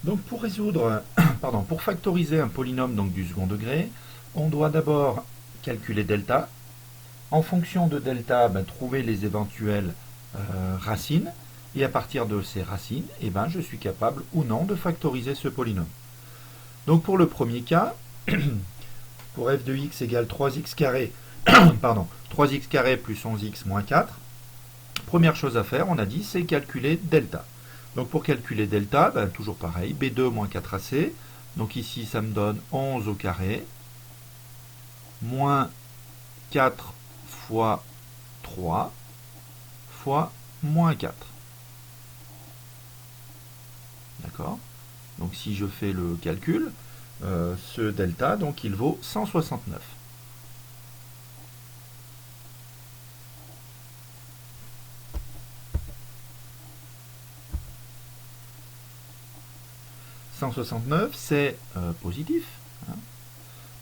Donc pour résoudre, pardon, pour factoriser un polynôme donc du second degré, on doit d'abord calculer delta. En fonction de delta, trouver les éventuelles racines. Et à partir de ces racines, je suis capable ou non de factoriser ce polynôme. Donc pour le premier cas, pour f de x égale 3x carré, pardon, 3x carré plus 11x moins 4, première chose à faire, on a dit, c'est calculer delta. Donc pour calculer delta, toujours pareil, B2 moins 4AC. Donc ici, ça me donne 11 au carré, moins 4 fois 3 fois moins 4. D'accord? Donc si je fais le calcul, ce delta, donc il vaut 169. C'est positif. Hein.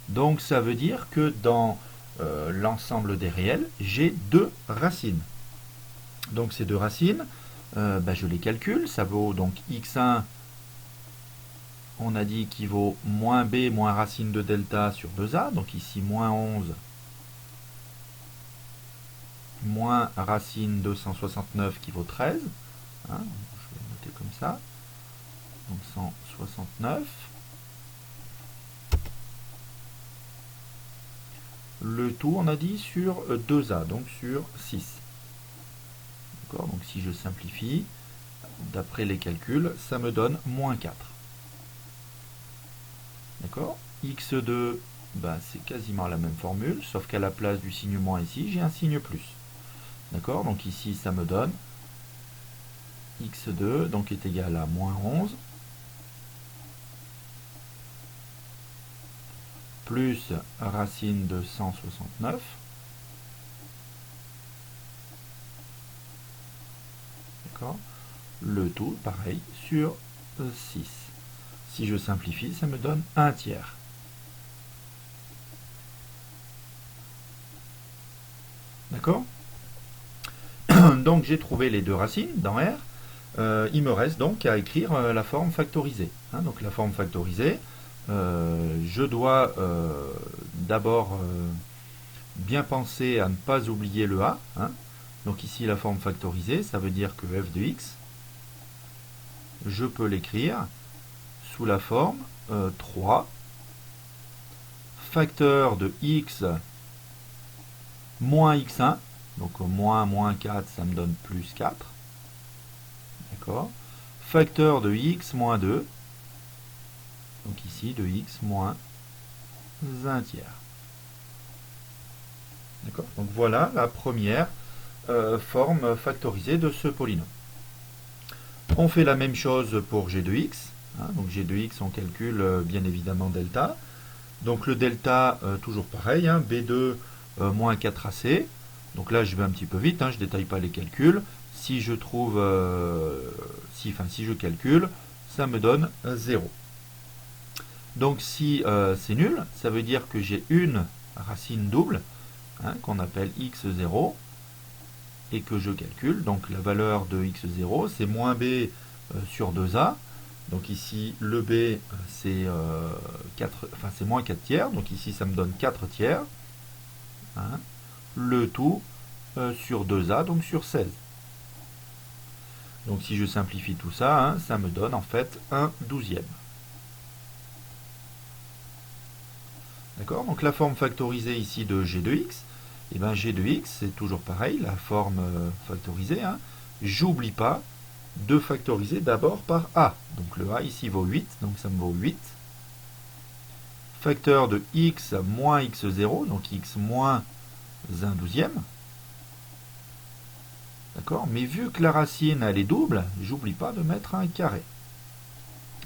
Donc ça veut dire que dans l'ensemble des réels, j'ai deux racines. Donc ces deux racines, je les calcule. Ça vaut donc x1, on a dit qu'il vaut moins b moins racine de delta sur 2a. Donc ici moins 11 moins racine de 169 qui vaut 13. Hein, je vais noter comme ça. Donc 169. Le tout, on a dit, sur 2a, donc sur 6. D'accord, donc si je simplifie, d'après les calculs, ça me donne moins 4. D'accord, x2, c'est quasiment la même formule, sauf qu'à la place du signe moins ici, j'ai un signe plus. D'accord, donc ici, ça me donne x2, donc est égal à moins 11, plus racine de 169, d'accord, le tout, pareil, sur 6. Si je simplifie, ça me donne 1 tiers. D'accord? Donc j'ai trouvé les deux racines dans R. Il me reste donc à écrire la forme factorisée. Hein, donc la forme factorisée, je dois d'abord bien penser à ne pas oublier le A. Hein. Donc ici la forme factorisée, ça veut dire que f de x, je peux l'écrire sous la forme 3 facteur de x moins x1, donc moins 4, ça me donne plus 4. D'accord. Facteur de x moins 2, donc ici de x moins 1 tiers. D'accord. Donc voilà la première forme factorisée de ce polynôme. On fait la même chose pour g de x. Hein, donc g de x, on calcule bien évidemment delta. Donc le delta, toujours pareil, hein, B2 moins 4AC. Donc là, je vais un petit peu vite, hein, je ne détaille pas les calculs. Si je trouve, si je calcule, ça me donne 0. Donc si c'est nul, ça veut dire que j'ai une racine double, hein, qu'on appelle x0, et que je calcule. Donc la valeur de x0, c'est moins b sur 2a. Donc ici, le b, c'est moins 4 tiers. Donc ici, ça me donne 4 tiers. Hein. Le tout sur 2a, donc sur 16. Donc si je simplifie tout ça, hein, ça me donne en fait 1/12e. D'accord. Donc la forme factorisée ici de g de x, et g de x, c'est toujours pareil, la forme factorisée. Hein. J'oublie pas de factoriser d'abord par a. Donc le a ici vaut 8, donc ça me vaut 8. Facteur de x moins x0, donc x moins 1/12e. D'accord. Mais vu que la racine elle est double, j'oublie pas de mettre un carré.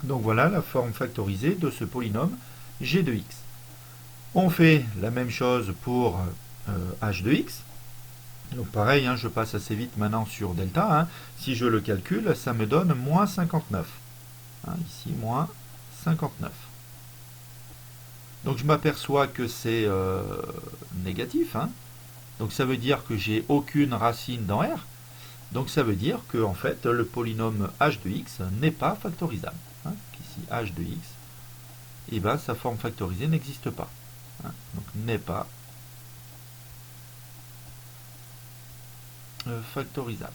Donc voilà la forme factorisée de ce polynôme g de x. On fait la même chose pour h de x. Donc pareil, hein, je passe assez vite maintenant sur delta. Hein. Si je le calcule, ça me donne moins 59. Hein, ici, moins 59. Donc je m'aperçois que c'est négatif. Hein. Donc ça veut dire que j'ai aucune racine dans R. Donc ça veut dire que en fait, le polynôme h de x n'est pas factorisable. Hein. ici h de x, et bien sa forme factorisée n'existe pas. Hein, donc n'est pas factorisable.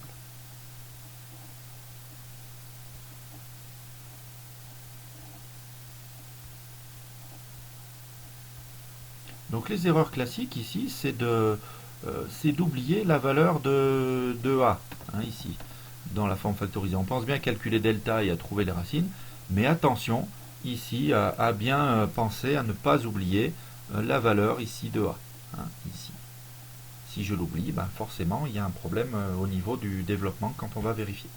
Donc les erreurs classiques ici, c'est d'oublier la valeur de a, hein, ici, dans la forme factorisée. On pense bien calculer delta et à trouver les racines, mais attention, ici, à bien penser à ne pas oublier la valeur ici de a. Hein, ici. Si je l'oublie, ben forcément, il y a un problème au niveau du développement quand on va vérifier.